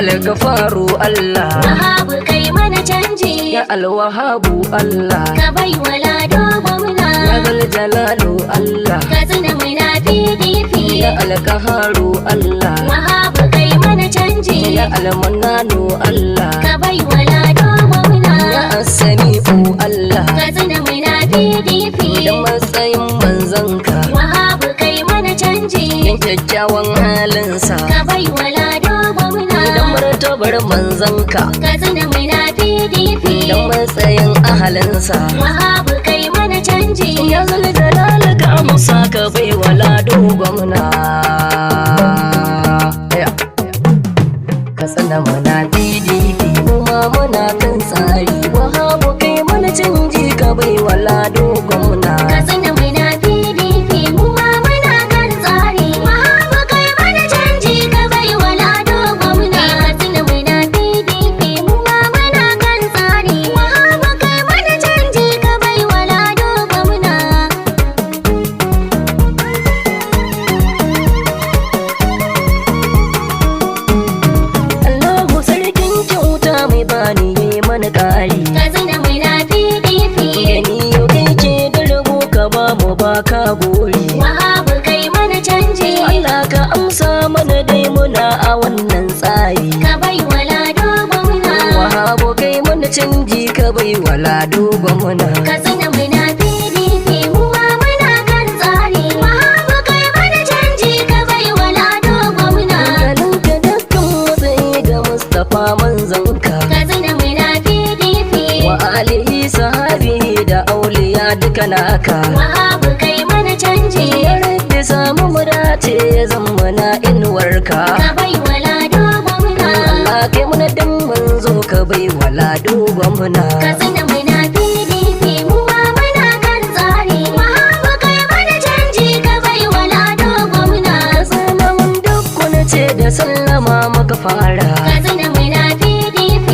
algafaru Allah, Wahabu kai mana canji, ya alwahabu Allah, ka bai wala gwamna, ya zal jalalu Allah, ka zina muna PDP, ya alkaharu Allah, Wahabu kai mana canji, ya almananu Allah, ka bai wala gwamna, ya asami'u Allah, ka zina muna PDP, da matsayin manzanka, Wahabu kai mana canji, yan kyakkyawan halinsa, ka bai wala gwamna, da martabar manzanka, ka zina muna PDP, da matsayin ahalinsa. Wahabu kai mana canji, Ya zali jalal ka amsa ka bai wala gwamna. Ka tsana mana PDP kuma muna kan tsari. Wahabu kai mana canji ka bai wala gwamna. ka zina muna PDP, mu ma muna kan tsari, Wahabu kai mana canji, ka bai wala gwamna, ka zina muna PDP, mu ma muna kan tsari, Wahabu kai mana canji, ka bai wala gwamna. Allahu sarkin kyauta mai bani yayi mana ƙari. Ka zina muna PDP, Gani yau kai ke da rabo ka ba mu baka gori. Wahabu kai mana canji, Allah ka amsa mana dai muna a wannan tsari. ka bai wala gwamna, Wahabu kai mana canji ka bai wala gwamna. ka zina muna PDP, mu ma muna kan tsari, Wahabu kai mana canji, ka bai wala gwamna. Galinka dukkan matsayi ga Mustapha manzanka. Ka zina muna PDP, Wa alihi sahabi da auliya duka naka. Wahabu kai mana canji, Ya rabbi samu mu dace ya zama na inuwarka. ka bai wala gwamna, Allah kai muna dan manzo ka bai wala gwamna. ka zina muna PDP, mu ma muna kan tsari, Wahabu kai mana canji, ka bai wala gwamna. Sanan duk kuna ce da sallama maka fara. Ka zina muna PDP,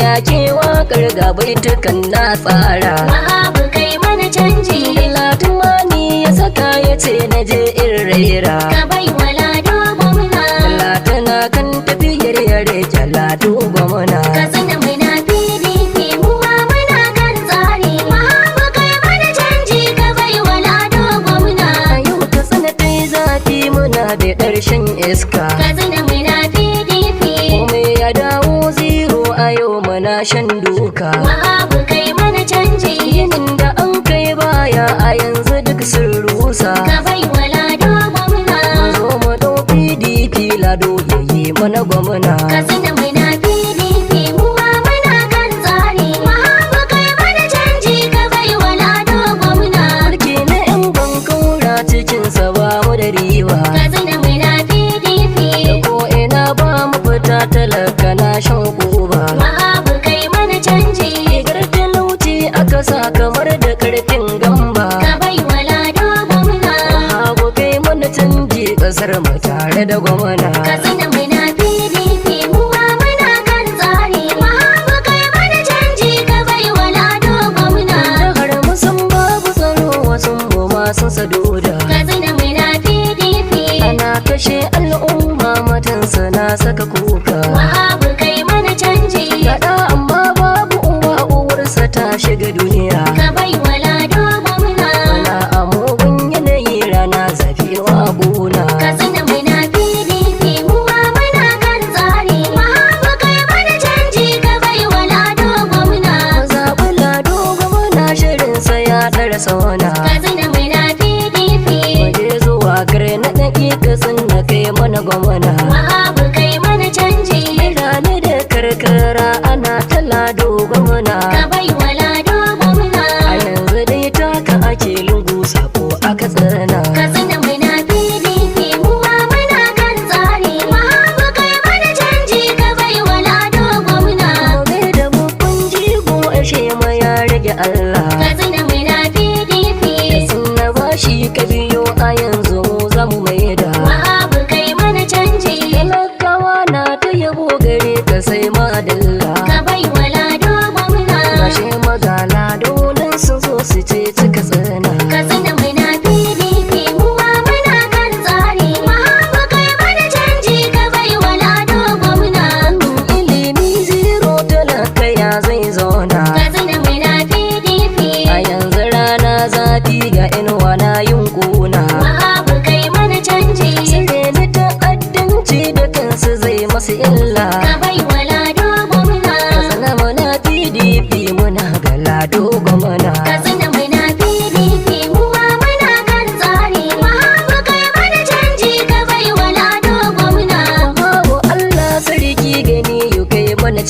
Ya ke waƙar ga baitukan na tsara. Wahabu kai mana canji, Latin mani ya saka ya ce na je in raira. ka bai wala gwamna, Latana kan tafiyar yare jaladu gwamna. ka zina muna PDP, mu ma muna kan tsari, Wahabu kai mana canji, ka bai wala gwamna. A yau ta tsana ta yi zafi muna da ƙarshen iska. Ka zina muna PDP, Komai ya dawo zero a yau muna shan duka. Wahabu kai mana canji, Yinin da an kai baya a yanzu duk sun rusa. ka bai wala gwamna, Zo mu ɗau PDP lado yayi mana gwamna. ka zina muna PDP, mu ma muna kan tsari, Wahabu kai mana canji, ka bai wala gwamna. Mulki na 'yan bankaura cikinsa ba mu da riba. Ka zina muna PDP, Da ko ina ba mu fita talaka na shan kuba. Wahabu kai mana canji, Rigar talauci aka sa kamar da karfin gamba. ka bai wala gwamna, Hagu kai mana canji ƙasar mu tare da gwamna. ka zina muna PDP, mu ma muna kan tsari, Wahabu kai mana canji, ka bai wala gwamna. Har musan babu tsaro wasu mu masu saduda. Ka zina muna PDP, Ana kashe al'umma matansa na saka kuka. Wahabu kai mana canji, Gaɗa amma babu uwa uwarsa ta shiga duniya. ka bai wala gwamna. Ana a mugun yanayi rana zafi wa buna. Ka zina muna PDP,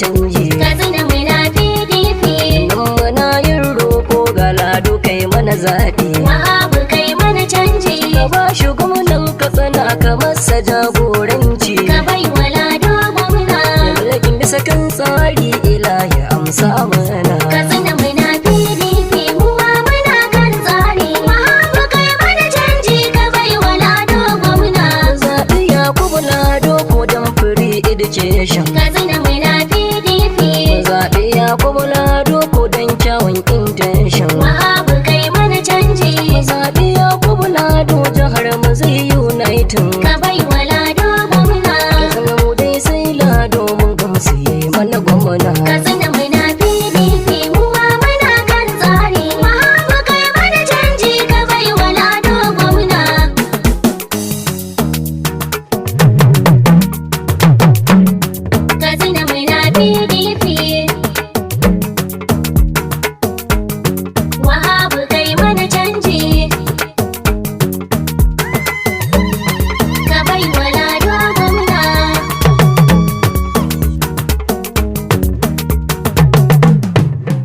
canji. Katsina muna PDP. Nan muna yin roko ga Lado kai mana zaɓi. Wahabu kai mana canji. Ka ba shi gwamnan Katsina ka masa jagoranci. Ka bai wa Lado gwamna. Ya mulkin bisa kan tsari ilahi amsa mana. Katsina muna PDP mu ma muna kan tsari. Wahabu kai mana canji ka bai wa Lado gwamna. Zaɓi Yakubu Lado ko don free education. Katsina muna PDP. Zaɓi Yakubu Lado ko don kyawun intention. Wahabu kai mana canji. Zaɓi Yakubu Lado jihar mu zai uniting. Ka bai wa Lado gwamna. Katsina mu dai sai Lado mun gamsu yi mana gwamna. Katsina muna PDP mu ma muna kan tsari. Wahabu kai mana canji ka bai wa Lado gwamna. Katsina muna PDP. Wahabu kai mana canji. Ka bai wa Lado gwamna.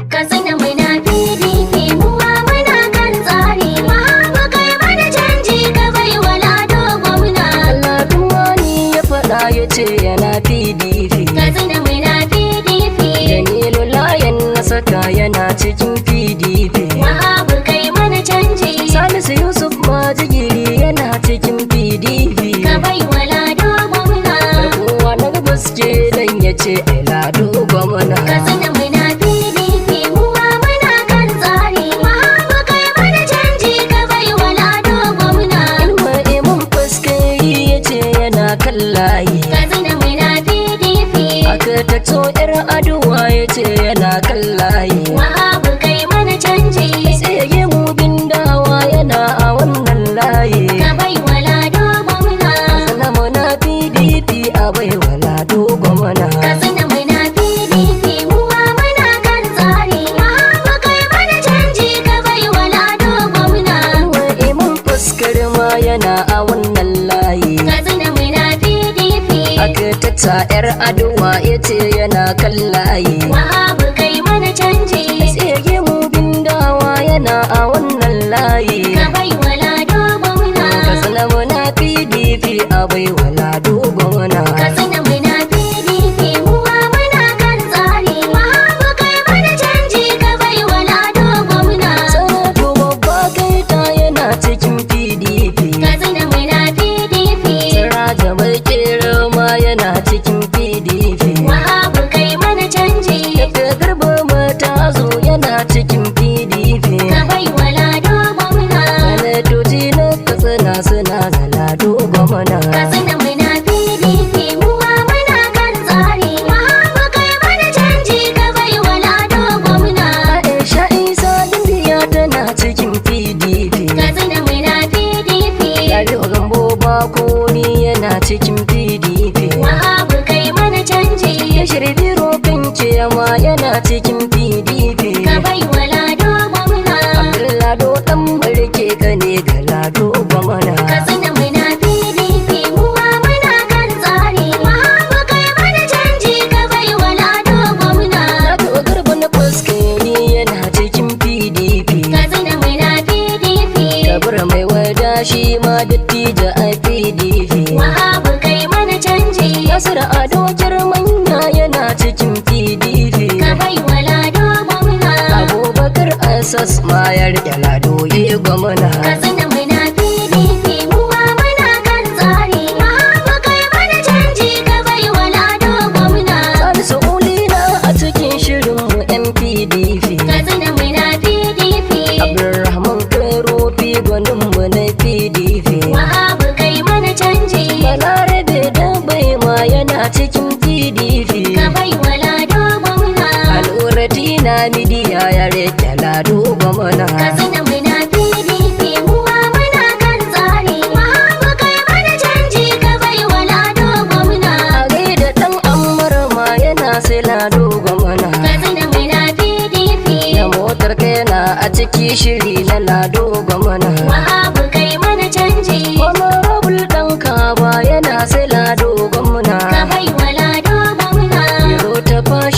Katsina muna PDP mu ma muna kan tsari. Wahabu kai mana canji ka bai wa Lado gwamna. Ladun wani ya faɗa ya ce yana PDP. Katsina muna PDP. Jamilu Layan na saka yana cikin PDP. Wahabu kai mana canji. Salisu Yusuf Majigiri yana cikin PDP. Ka bai wa Lado gwamna. Kowa na gabas ke dan ya ce ai Lado gwamna. Katsina muna PDP mu ma muna kan tsari. Wahabu kai mana canji ka bai wa Lado gwamna. Ilma Imam Faskari ya ce yana kan layi. Katsina muna PDP. Aka takso 'yar aduwa ya ce yana kan layi. Wahabu kai mana canji. Tsege mu bindawa yana a wannan layi. Ka bai wa Lado gwamna. Katsina muna PDP a bai wa Lado gwamna. Katsina muna PDP mu ma muna kan tsari. Wahabu kai mana canji ka bai wa Lado gwamna. Ilma Imam Faskari ma yana a wannan layi. Katsina muna PDP. Aka taksa 'yar aduwa ya ce yana kan layi. Wahabu kai mana canji. Tsege mu bindawa yana a wannan layi. Ka bai wa Lado gwamna. Katsina muna PDP a bai wa Lado gwamna. Katsina muna PDP mu ma muna kan tsari. Wahabu kai mana canji ka bai wa Lado gwamna. Sanatu babba kaita yana cikin PDP. Katsina muna PDP. Siraja Barkera ma yana cikin PDP. Wahabu kai mana canji. Daga Garba Matazo yana cikin PDP. Ka bai wa Lado gwamna. Sanatoci na Katsina suna da Lado gwamna. Katsina muna PDP mu ma muna kan tsari. Wahabu kai mana canji ka bai wa Lado gwamna. Aisha Isa Dindiya tana cikin PDP. Katsina muna PDP. Yari Gambo Bakoni yana cikin PDP. Wahabu kai mana canji. Bashir Biro Fince ma yana cikin PDP. Ka bai wa Lado gwamna. Abdullado dan barke ka ne ga Lado gwamna. Katsina muna PDP mu ma muna kan tsari. Wahabu kai mana canji ka bai wa Lado gwamna. Lado Garba na Faskari yana cikin PDP. Katsina muna PDP. Kabir mai wada shi ma dattijo a PDP. Wahabu kai mana canji. Nasir Ado Jirmanya yana cikin PDP. Ka bai wa Lado gwamna. Abubakar Asas ma ya rike Lado ya gwamna. Katsina muna PDP mu ma muna kan tsari. Wahabu kai mana canji ka bai wa Lado gwamna. Salisu Ulina a cikin shirin mu yan PDP. Katsina muna PDP. Abdulrahman Karofi gwanin mu na PDP. Wahabu kai mana canji. Balarabe da bai ma yana cikin PDP. Ka bai wa Lado gwamna. Al'urati na midiya ya rike Lado gwamna. Katsina muna PDP mu ma muna kan tsari. Wahabu kai mana canji ka bai wa Lado gwamna. A gaida dan Ammar ma yana sai Lado gwamna. Katsina muna PDP. Da motar kaina a ciki shiri na Lado gwamna. Wahabu kai mana canji. Honorable dan Kaba yana sai Lado gwamna. Ka bai wa Lado gwamna. Biro ta fashi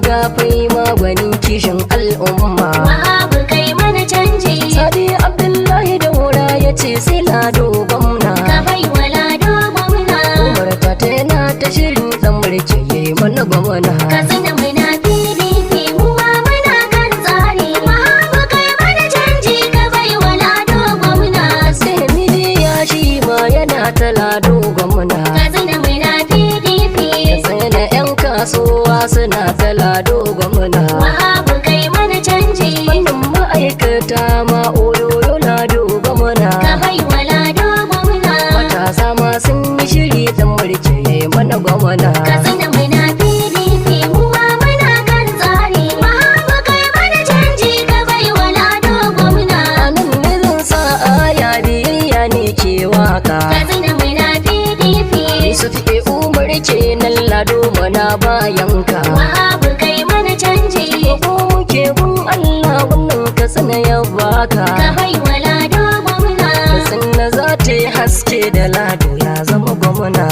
magafai maganin kishin al'umma. Wahabu kai mana canji. Sadi Abdullahi Daura ya ce sai Lado gwamna. Ka bai wa Lado gwamna. Umar ta tana ta shirin dan mulki yayi mana gwamna. Katsina muna PDP mu ma muna kan tsari. Wahabu kai mana canji ka bai wa Lado gwamna. Sai miliya shi ma yana ta Lado gwamna. Katsina muna PDP. Sai da 'yan kasuwa suna ta Lado gwamna. Wahabu kai mana canji. Wannan ma'aikata ma oyoyo Lado gwamna. Ka bai wa Lado gwamna. Matasa ma sun yi shiri dan mulki yayi mana gwamna. Katsina muna PDP mu ma muna kan tsari. Wahabu kai mana canji ka bai wa Lado gwamna. Anan ne zan sa aya biyayya ne ke waka. Katsina muna PDP. Su fi umar kenan Lado mana bayanka. Wahabu kai mana canji. Ko muke gun Allah wannan Katsina ya baka. Ka bai wa Lado gwamna. Katsina za ta yi haske da Lado ya zama gwamna.